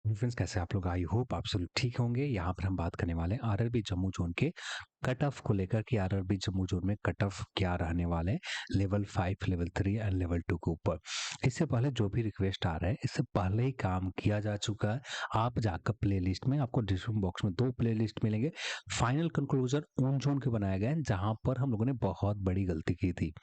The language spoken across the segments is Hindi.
फ्रेंड्स, कैसे आप लोग? आई होप आप सब ठीक होंगे। यहाँ पर हम बात करने वाले हैं आरआरबी जम्मू जोन के कट ऑफ को लेकर कि आरआरबी जम्मू जोन में कट ऑफ क्या रहने वाले हैं लेवल 5, लेवल 3 एंड लेवल 2 के ऊपर। इससे पहले जो भी रिक्वेस्ट आ रहा है इससे पहले ही काम किया जा चुका है। आप जाकर प्ले लिस्ट में, आपको डिस्क्रिप्शन बॉक्स में 2 प्ले लिस्ट मिलेंगे। फाइनल कंक्लूजन उन जोन के बनाए गए हैं जहाँ पर हम लोगों ने बहुत बड़ी गलती की थी।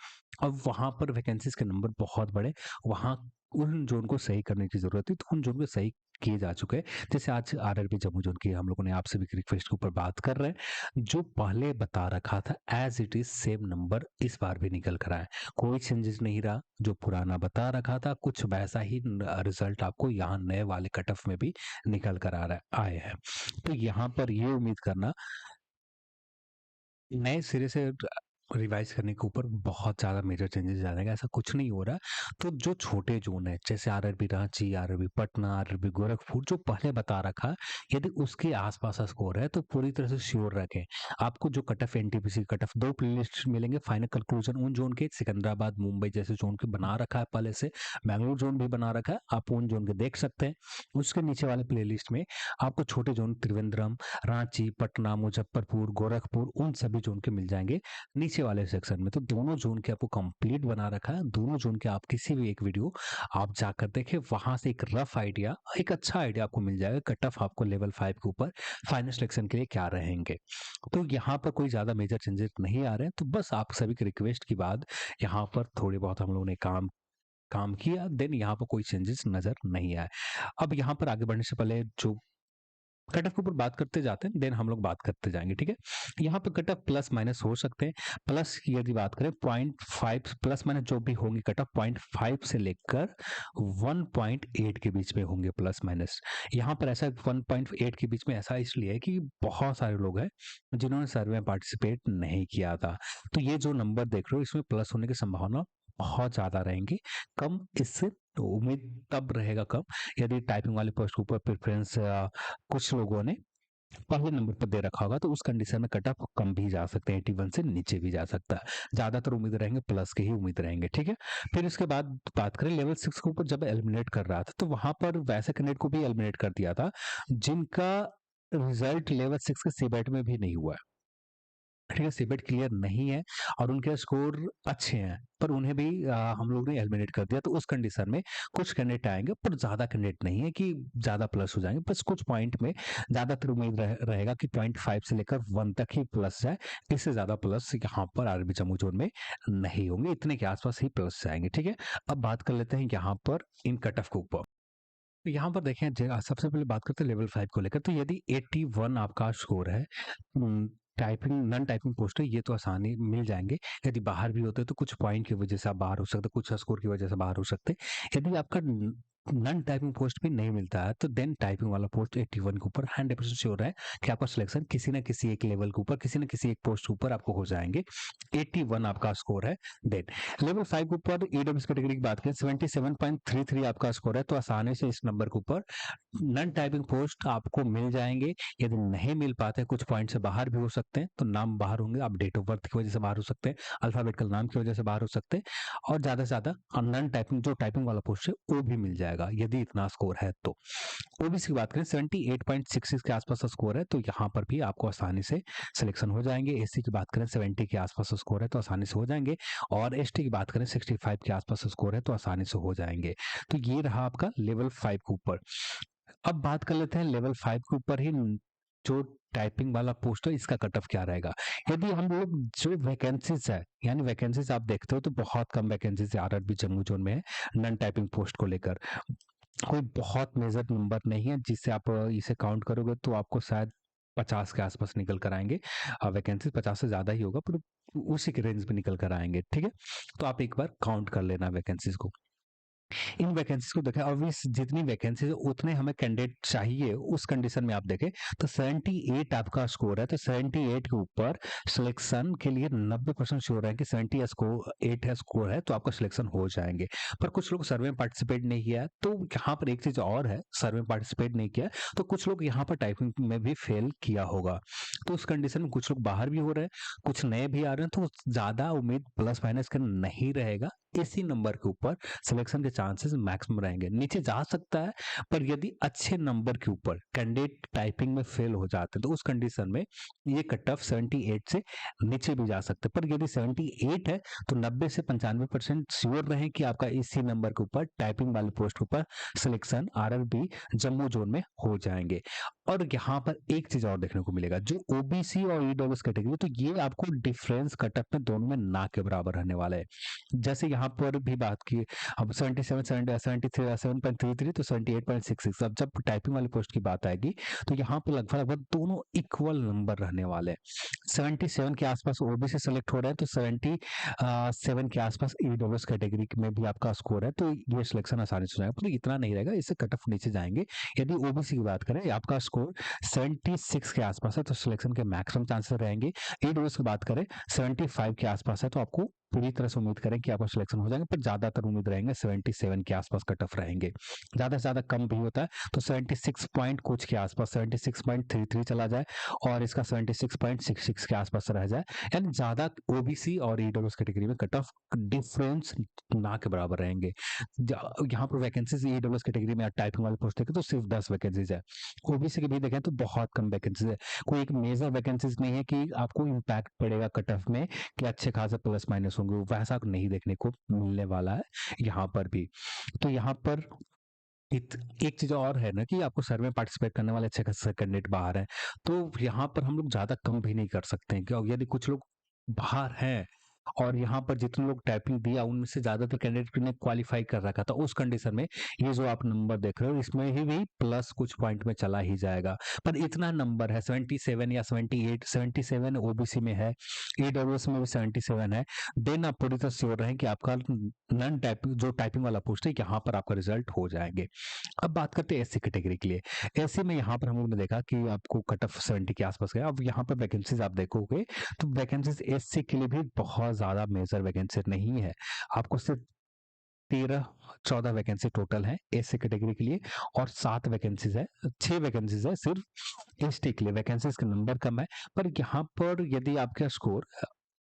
अब वहां पर वैकेंसीज के नंबर बहुत बड़े, वहां उन जोन को सही करने की जरूरत थी, तो उन जोन को सही किए जा चुके हैं। जैसे आज आरआरबी जम्मू जोन की हम लोगों ने आपसे भी रिक्वेस्ट के ऊपर बात कर रहे हैं। जो पहले बता रखा था as it is same number इस बार भी निकल कर आए, कोई चेंजेस नहीं रहा। जो पुराना बता रखा था कुछ वैसा ही रिजल्ट आपको यहाँ नए वाले कट ऑफ में भी निकल कर आ रहा आए हैं। तो यहाँ पर ये उम्मीद करना नए सिरे से रिवाइज करने के ऊपर बहुत ज़्यादा मेजर चेंजेस आ जाएंगे, ऐसा कुछ नहीं हो रहा। तो जो छोटे जोन है जैसे RRB Ranchi, RRB Patna, RRB Gorakhpur, जो पहले बता रखा है, यदि उसके आसपास का स्कोर है तो पूरी तरह से श्योर रखें। आपको जो cut off NTPC cut off 2 playlist मिलेंगे। फाइनल कंक्लूजन उन जोन के सिकंदराबाद, मुंबई जैसे जोन के बना रखा है पहले से, बैंगलोर जोन भी बना रखा है, आप उन जोन के देख सकते हैं। उसके नीचे वाले प्लेलिस्ट में आपको छोटे जोन त्रिवेंद्रम, रांची, पटना, मुजफ्फरपुर, गोरखपुर, उन सभी जोन के मिल जाएंगे नीचे वाले सेक्शन में। तो दोनों जोन के आपको कंप्लीट बना रखा है। दोनों जोन के आप किसी भी एक वीडियो आप जाकर देखें, वहां से एक रफ आइडिया, एक अच्छा आइडिया आपको मिल जाएगा कट ऑफ आपको लेवल 5 के ऊपर फाइनल सिलेक्शन के लिए क्या रहेंगे। तो यहाँ पर कोई ज्यादा मेजर चेंजेस नहीं आ रहे हैं। तो बस आप सभी की रिक्वेस्ट के बाद यहाँ पर थोड़े बहुत हम लोगों ने काम काम किया, देन यहाँ पर कोई चेंजेस नजर नहीं आए। अब यहाँ पर आगे बढ़ने से पहले जो कट ऑफ के ऊपर बात करते जाते हैं, देन हम लोग बात करते जाएंगे, ठीक है। यहाँ पे कट ऑफ प्लस माइनस हो सकते हैं। प्लस की यदि बात करें 0.5 प्लस माइनस जो भी होंगे कट ऑफ 0.5 से लेकर 1.8 के बीच में होंगे प्लस माइनस। यहाँ पर ऐसा 1.8 के बीच में ऐसा इसलिए है कि बहुत सारे लोग हैं जिन्होंने सर्वे में पार्टिसिपेट नहीं किया था। तो ये जो नंबर देख रहे हो इसमें प्लस होने की संभावना बहुत ज्यादा रहेंगी। कम इससे तो उम्मीद तब रहेगा कम यदि टाइपिंग वाले पोस्ट के ऊपर प्रेफरेंस कुछ लोगों ने पहले नंबर पर दे रखा होगा, तो उस कंडीशन में कट ऑफ कम भी जा सकते हैं, 81 से नीचे भी जा सकता है। ज्यादातर उम्मीद रहेंगे प्लस के ही उम्मीद रहेंगे, ठीक है। फिर इसके बाद बात करें लेवल 6 के ऊपर, जब एलिमिनेट कर रहा था तो वहां पर वैसे कैंडिडेट को भी एलिमिनेट कर दिया था जिनका रिजल्ट लेवल 6 के सीबेट में भी नहीं हुआ है, ठीक है। सीबेट क्लियर नहीं है और उनके स्कोर अच्छे हैं, पर उन्हें भी हम लोग ने एलिमिनेट कर दिया। तो उस कंडीशन में कुछ कैंडिडेट आएंगे, पर ज्यादा कैंडिडेट नहीं है कि ज्यादा प्लस हो जाएंगे, बस कुछ पॉइंट में ज्यादातर उम्मीद रहेगा कि 0.5 से लेकर 1 तक ही प्लस जाए। इससे ज्यादा प्लस यहाँ पर आरबी जम्मू जोन में नहीं होंगे, इतने के आसपास ही प्लस जाएंगे, ठीक है। अब बात कर लेते हैं यहाँ पर इन कट ऑफ के ऊपर। तो यहाँ पर देखें, सबसे पहले बात करते हैं लेवल 5 को लेकर। तो यदि 81 आपका स्कोर है, टाइपिंग नॉन टाइपिंग पोस्ट है, ये तो आसानी मिल जाएंगे। यदि बाहर भी होते तो कुछ पॉइंट की वजह से आप बाहर हो सकते, कुछ स्कोर की वजह से बाहर हो सकते। यदि आपका नॉन टाइपिंग पोस्ट भी नहीं मिलता है तो देन टाइपिंग वाला पोस्ट 81 के ऊपर 100% श्योर है कि आपका सिलेक्शन किसी न किसी एक लेवल के ऊपर, किसी न किसी एक पोस्ट के ऊपर आपको हो जाएंगे। 81 आपका स्कोर है। देन लेवल 5 के ऊपर ईडब्ल्यूएस कैटेगरी की बात करें, 77.33 आपका स्कोर है, तो आसानी से इस नंबर के ऊपर नॉन टाइपिंग पोस्ट आपको मिल जाएंगे। यदि नहीं मिल पाते, कुछ पॉइंट से बाहर भी हो सकते हैं, तो नाम बाहर होंगे, आप डेट ऑफ बर्थ की वजह से बाहर हो सकते हैं, अल्फाबेटिकल नाम की वजह से बाहर हो सकते हैं, और ज्यादा से ज्यादा नॉन टाइपिंग जो टाइपिंग वाला पोस्ट है वो भी मिल जाएगा यदि इतना स्कोर है तो। ओबीसी की बात करें 78.66 के आसपास स्कोर है, तो यहाँ पर भी आपको आसानी से सिलेक्शन हो जाएंगे। एससी की बात करें 70 के आसपास स्कोर है तो आसानी से हो जाएंगे, और एसटी की बात करें 65 के आसपास स्कोर है तो आसानी से हो जाएंगे। तो ये रहा आपका लेवल 5 के ऊपर। अब बात कर लेते हैं लेवल 5 के ऊपर ही जो टाइपिंग वाला पोस्ट है इसका कट ऑफ क्या रहेगा। यदि हम लोग जो वैकेंसीज है, यानी वैकेंसीज आप देखते हो तो बहुत कम वैकेंसीज आरआरबी जम्मू जोन में है नॉन टाइपिंग पोस्ट को लेकर। कोई बहुत मेजर नंबर नहीं है जिससे आप इसे काउंट करोगे तो आपको शायद 50 के आसपास निकल कर आएंगे। वैकेंसी 50 से ज्यादा ही होगा, पर उसी के रेंज में निकल कर आएंगे, ठीक है। तो आप एक बार काउंट कर लेना वैकेंसीज को। इन वैकेंसीज को देखें, अब इस जितनी वैकेंसी है उतने हमें कैंडिडेट चाहिए, उस कंडीशन में आप देखें तो 78 आपका स्कोर है, तो 78 के ऊपर सिलेक्शन के लिए 90% श्योर है कि 78 है स्कोर है तो आपका सिलेक्शन हो जाएंगे। पर कुछ लोग सर्वे में पार्टिसिपेट नहीं किया, तो यहाँ पर एक चीज और है, सर्वे में पार्टिसिपेट नहीं किया तो कुछ लोग यहाँ पर टाइपिंग में भी फेल किया होगा। तो उस कंडीशन में कुछ लोग बाहर भी हो रहे हैं, कुछ नए भी आ रहे हैं, तो ज्यादा उम्मीद प्लस माइनस का नहीं रहेगा। इसी नंबर के ऊपर सिलेक्शन के चांसेस मैक्सिमम रहेंगे। नीचे जा सकता है, पर यदि अच्छे नंबर के ऊपर कैंडिडेट टाइपिंग में फेल हो जाते हैं तो उस कंडीशन में ये कट ऑफ 78 से नीचे भी जा सकते हैं। पर यदि 78 है तो 90 से 95% श्योर रहें कि आपका इसी नंबर के ऊपर टाइपिंग वाले पोस्ट के ऊपर सिलेक्शन आरआरबी जम्मू जोन में हो जाएंगे। और यहाँ पर एक चीज और देखने को मिलेगा, जो ओबीसी और ईडब्ल्यूएस कैटेगरी, तो ये आपको डिफरेंस कटअप में दोनों में ना के बराबर रहने वाला है। जैसे यहाँ पर भी बात की, अब 77 73 7.33 तो 78.66, अब जब टाइपिंग वाली पोस्ट की बात आएगी तो यहाँ पर लगभग लगभग दोनों इक्वल नंबर रहने वाले हैं। 77 के आसपास ओबीसी सेलेक्ट हो रहा है तो 77 के आसपास ईडब्ल्यूएस कैटेगरी में भी आपका स्कोर है, तो ये सिलेक्शन आसानी से हो जाएगा। पर इतना नहीं रहेगा, इससे कट ऑफ नीचे जाएंगे। यदि ओबीसी की बात करें, आपका स्कोर 76 के आसपास है तो सिलेक्शन के मैक्सिमम चांसेस रहेंगे। ईडब्ल्यूएस की बात करें 75 के आसपास है तो आपको पूरी तरह से उम्मीद करें कि आपका सिलेक्शन हो जाएंगे, पर ज्यादातर उम्मीद रहेंगे 77 के आसपास कट ऑफ रहेंगे। ज्यादा से ज्यादा कम भी होता है तो 76 पॉइंट कुछ के आसपास 76.33 चला जाए और इसका 76.66 के आसपास रह जाए, यानी ज्यादा ओबीसी और ईडब्ल्यूएस कैटेगरी में कट ऑफ डिफरेंस ना के बराबर रहेंगे। यहाँ पर वैकेंसीज ईडब्ल्यूएस कैटेगरी में टाइपिंग वाले पोस्ट देखें तो सिर्फ 10 वैकेंसीज है। ओबीसी की भी देखें तो बहुत कम वैकेंसीज है। कोई एक मेजर वैकेंसीज नहीं है कि आपको इम्पैक्ट पड़ेगा कट ऑफ में कि अच्छे खासे प्लस माइनस होंगे, वैसा नहीं देखने को मिलने वाला है यहाँ पर भी। तो यहाँ पर एक चीज और है ना कि आपको सर्वे में पार्टिसिपेट करने वाले अच्छे खासे कैंडिडेट बाहर हैं, तो यहाँ पर हम लोग ज्यादा कम भी नहीं कर सकते हैं, क्योंकि यदि कुछ लोग बाहर हैं और यहाँ पर जितने लोग टाइपिंग दिया उनमें से ज्यादातर कैंडिडेट ने क्वालिफाई कर रखा था, उस कंडीशन में ये जो आप नंबर देख रहे हो इसमें ही भी प्लस कुछ पॉइंट में चला ही जाएगा। पर इतना नंबर है 77 या 78, 77 ओबीसी में है, ईडब्ल्यूएस में भी 77 है, देन आप पूरी तरह श्योर रहें कि आपका नॉन टाइपिंग जो टाइपिंग वाला पोस्ट है यहाँ पर आपका रिजल्ट हो जाएंगे। अब बात करते हैं एससी कैटेगरी के लिए। एससी में यहाँ पर हम लोग ने देखा कि आपको कट ऑफ 70 के आसपास गया। अब यहाँ पर वैकेंसीज आप देखोगे तो वैकेंसीज एससी के लिए भी बहुत ज्यादा मेजर वैकेंसी नहीं है। आपको सिर्फ 13-14 वैकेंसी टोटल है एससी कैटेगरी के लिए, और 7 वैकेंसीज है, 6 वैकेंसीज है सिर्फ एसटी के लिए। वैकेंसीज का नंबर कम है, पर यहाँ पर यदि आपका स्कोर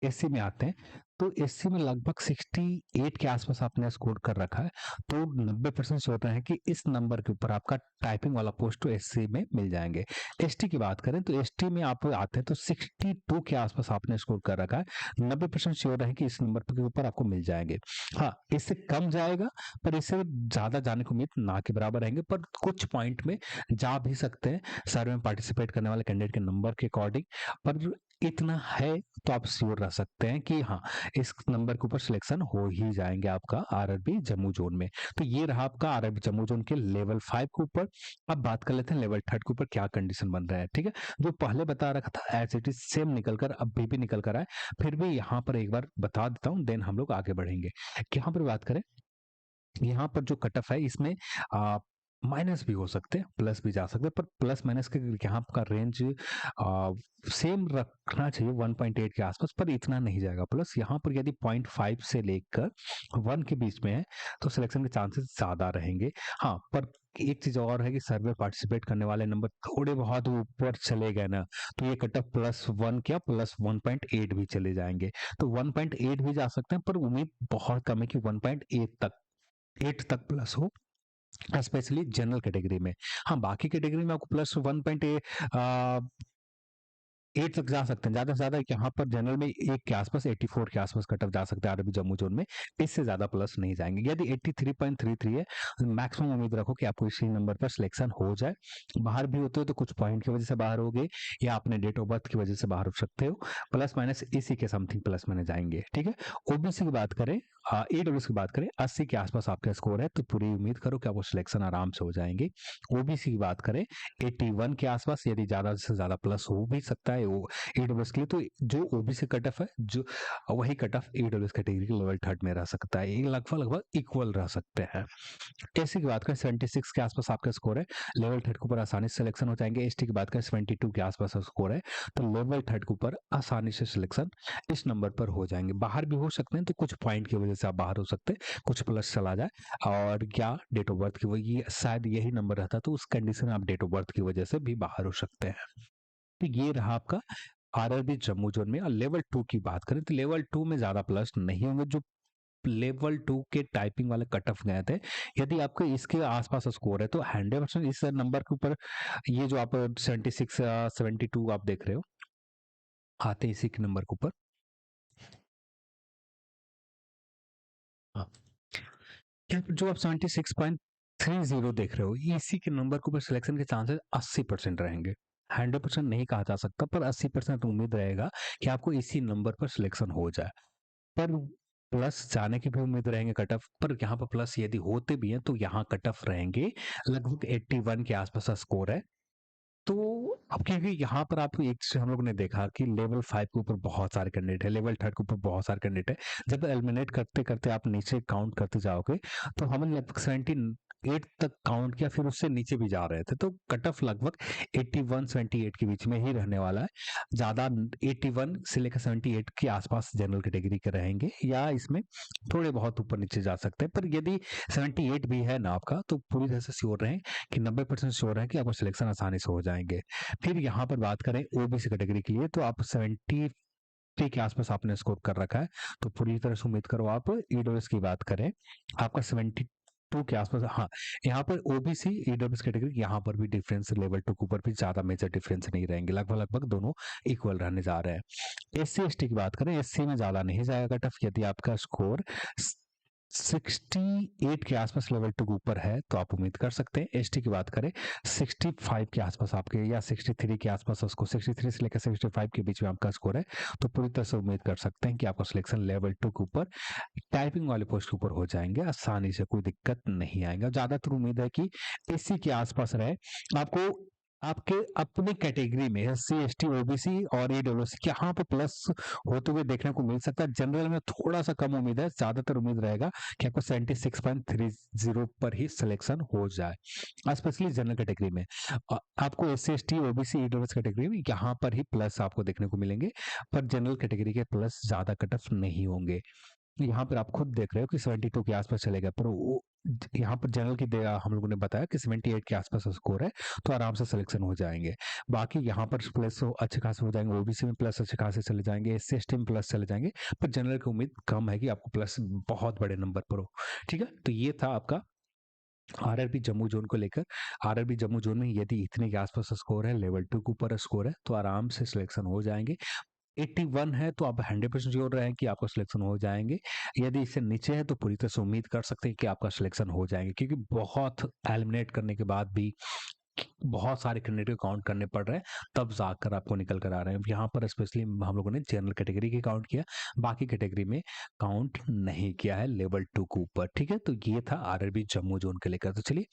एससी में आते हैं तो एससी में लगभग 68 के आसपास आपने स्कोर कर रखा है, तो 90% श्योर है कि इस नंबर के ऊपर आपका टाइपिंग वाला पोस्ट तो एससी में मिल जाएंगे। एसटी की बात करें तो एसटी में आप आते हैं तो 62 के आसपास आपने स्कोर कर रखा है, 90% श्योर है कि इस नंबर के ऊपर आपको मिल जाएंगे। हाँ, इससे कम जाएगा, पर इससे ज्यादा जाने को उम्मीद ना के बराबर रहेंगे, पर कुछ पॉइंट में जा भी सकते हैं सर्वे में पार्टिसिपेट करने वाले कैंडिडेट के नंबर के अकॉर्डिंग। पर इतना है तो आप श्योर रह सकते हैं कि हाँ, इस नंबर के ऊपर सिलेक्शन हो ही जाएंगे आपका आरआरबी जम्मू जोन में। तो ये रहा आपका आरआरबी जम्मू जोन के लेवल 5 के ऊपर। अब बात कर लेते हैं लेवल 3 के ऊपर क्या कंडीशन बन रहा है। ठीक है, जो पहले बता रखा था एज इट इज सेम निकल कर अब भी निकल कर आए, फिर भी यहाँ पर एक बार बता देता हूँ, देन हम लोग आगे बढ़ेंगे। यहाँ पर बात करें, यहाँ पर जो कट ऑफ है इसमें माइनस भी हो सकते हैं, प्लस भी जा सकते हैं, पर प्लस माइनस के यहाँ का रेंज सेम रखना चाहिए 1.8 के आसपास, पर इतना नहीं जाएगा प्लस। यहाँ पर यदि 0.5 से लेकर 1 के बीच में है तो सिलेक्शन के चांसेस ज्यादा रहेंगे। हाँ, पर एक चीज और है कि सर्वे पार्टिसिपेट करने वाले नंबर थोड़े बहुत ऊपर चले गए ना, तो ये कट ऑफ +1 क्या +1.8 भी चले जाएंगे, तो 1.8 भी जा सकते हैं, पर उम्मीद बहुत कम है कि 1.8 तक प्लस हो, स्पेशली जनरल कैटेगरी में। हाँ, बाकी कैटेगरी में आपको +1.8 तक जा सकते हैं, ज्यादा से ज्यादा यहाँ पर जनरल में 1 के आसपास 84 के आसपास कट ऑफ जा सकते हैं आरबी जम्मू जोन में, इससे ज्यादा प्लस नहीं जाएंगे। यदि 83.33 है, मैक्सिमम उम्मीद रखो कि आपको इसी नंबर पर सिलेक्शन हो जाए। बाहर भी होते हो तो कुछ पॉइंट की वजह से बाहर हो गए या अपने डेट ऑफ बर्थ की वजह से बाहर हो सकते हो, प्लस माइनस इसी के समथिंग प्लस माइनस जाएंगे। ठीक है, ओबीसी की बात करें, ईडब्ल्यूएस की बात करें, 80 के आसपास आपका स्कोर है तो पूरी उम्मीद करो कि आपको सिलेक्शन आराम से हो जाएंगे। ओबीसी की बात करें 81 के आसपास, यदि ज्यादा से ज्यादा प्लस हो भी सकता है वो ईडब्ल्यूएस के लिए, तो जो ओबीसी कट ऑफ है जो वही कट ऑफ ईडब्ल्यूएस कैटेगरी के लेवल 3 में रह सकता है, ये लगभग लगभग इक्वल रह सकते हैं। एससी की बात करें 76 के आसपास आपका स्कोर है, लेवल 3 के ऊपर आसानी से सिलेक्शन हो जाएंगे। एसटी की बात करें 72 के आसपास स्कोर है तो लेवल 3 के ऊपर आसानी से सिलेक्शन इस नंबर पर हो जाएंगे। बाहर भी हो सकते हैं तो कुछ पॉइंट की वजह से आप बाहर हो सकते हैं, कुछ प्लस चला जाए, और क्या डेट ऑफ बर्थ की वजह शायद यही नंबर रहता तो उस कंडीशन में आप डेट ऑफ बर्थ की वजह से भी बाहर हो सकते हैं। तो ये रहा आपका आरआरबी जम्मू जोन में। और लेवल 2 की बात करें तो लेवल 2 में ज्यादा प्लस नहीं होंगे, जो लेवल 2 के टाइपिंग वाले कट ऑफ गए थे। यदि आपके इसके आसपास स्कोर है तो 100% इस नंबर के ऊपर, ये जो आप 76 या 72 आप देख रहे हो, आते इसी के नंबर के ऊपर। हाँ, जो आप 76.30 देख रहे हो, इसी के नंबर के ऊपर सिलेक्शन के चांसेस 80% रहेंगे। 100% नहीं कहा जा सकता, पर 80% उम्मीद रहेगा कि आपको इसी नंबर पर सिलेक्शन हो जाए। पर प्लस जाने की भी उम्मीद रहेंगे कट ऑफ पर। यहाँ पर प्लस यदि होते भी हैं तो यहाँ कट ऑफ रहेंगे लगभग 81 के आसपास स्कोर है। तो अब क्योंकि यहाँ पर आपको एक चीज हम लोग ने देखा कि लेवल 5 के ऊपर बहुत सारे कैंडिडेट है, लेवल 3 के ऊपर बहुत सारे कैंडिडेट है। जब एलिमिनेट करते करते आप नीचे काउंट करते जाओगे तो हमने लगभग 78 तक काउंट किया, फिर उससे नीचे भी जा रहे थे। तो कट ऑफ लगभग 81-78 के बीच में ही रहने वाला है। ज्यादा 81 से लेकर 78 के आसपास जनरल कैटेगरी के रहेंगे, या इसमें थोड़े बहुत ऊपर नीचे जा सकते हैं। पर यदि 78 भी है ना आपका, तो पूरी तरह से श्योर रहें कि 90% श्योर है कि आपका सिलेक्शन आसानी से हो जाएंगे। फिर यहाँ पर बात करें ओबीसी कैटेगरी के लिए, तो आप 73 के आसपास आपने स्कोर कर रखा है, तो पूरी तरह से उम्मीद करो। आप ईडब्ल्यूएस की बात करें, आपका 72 के आसपास। हाँ, यहाँ पर ओबीसी ईडब्ल्यूएस कैटेगरी, यहाँ पर भी डिफरेंस लेवल 2 के ऊपर भी ज्यादा मेजर डिफरेंस नहीं रहेंगे, लगभग लगभग दोनों इक्वल रहने जा रहे हैं। एससी एसटी की बात करें, एससी में ज्यादा नहीं जाएगा कट ऑफ। यदि आपका स्कोर 68 के आसपास लेवल 2 के ऊपर है तो आप उम्मीद कर सकते हैं। एसटी की बात करें, 65 के आसपास आपके, या 63 के आसपास, उसको 63 से लेकर 65 के बीच में आपका स्कोर है, तो पूरी तरह से उम्मीद कर सकते हैं कि आपका सिलेक्शन लेवल 2 के ऊपर टाइपिंग वाले पोस्ट के ऊपर हो जाएंगे आसानी से, कोई दिक्कत नहीं आएगा। ज्यादातर उम्मीद है कि इसी के आसपास रहे। आपको आपके अपने कैटेगरी में एससी एसटी ओबीसी और ईडब्ल्यूएस यहाँ पे प्लस होते हुए देखने को मिल सकता है। जनरल में थोड़ा सा कम उम्मीद है, ज्यादातर उम्मीद रहेगा कि आपको 76.30 पर ही सिलेक्शन हो जाए, स्पेशली जनरल कैटेगरी में। आपको S C S T OBC EWS category में यहाँ पर ही प्लस आपको देखने को मिलेंगे, पर जनरल कैटेगरी के प्लस ज्यादा कट ऑफ नहीं होंगे। यहाँ पर आप खुद देख रहे हो कि 72 के आसपास चलेगा, पर वो यहाँ पर जनरल की हम लोगों ने बताया कि 78 के आसपास स्कोर है, तो आराम से सिलेक्शन हो जाएंगे। बाकी यहाँ पर प्लस अच्छे खासे हो जाएंगे, ओबीसी में प्लस अच्छे खासे चले जाएंगे, एससी एसटी में प्लस चले जाएंगे, पर जनरल की उम्मीद कम है कि आपको प्लस बहुत बड़े नंबर पर हो। ठीक है, तो ये था आपका आरआरबी जम्मू जोन को लेकर। आरआरबी जम्मू जोन में यदि इतने के आसपास स्कोर है, लेवल 2 के ऊपर स्कोर है, तो आराम से सिलेक्शन हो जाएंगे। 81 है तो आप 100% श्योर रहें कि आपका सिलेक्शन हो जाएंगे। यदि इससे नीचे है तो पूरी तरह से उम्मीद कर सकते हैं कि आपका सिलेक्शन हो जाएंगे, क्योंकि बहुत एलिमिनेट करने के बाद भी बहुत सारे कैंडिडेट को काउंट करने पड़ रहे हैं, तब जाकर आपको निकल कर आ रहे हैं। यहाँ पर स्पेशली हम लोगों ने जनरल कैटेगरी के काउंट किया, बाकी कैटेगरी में काउंट नहीं किया है लेवल 2 के ऊपर। ठीक है, तो ये था आरआरबी जम्मू जोन के लेकर। तो चलिए,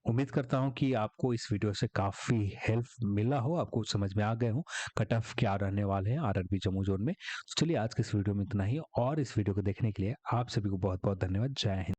उम्मीद करता हूँ कि आपको इस वीडियो से काफी हेल्प मिला हो, आपको समझ में आ गए हो कट ऑफ क्या रहने वाले हैं आरआरबी जम्मू जोन में। तो चलिए, आज के इस वीडियो में इतना ही, और इस वीडियो को देखने के लिए आप सभी को बहुत बहुत धन्यवाद। जय हिंद।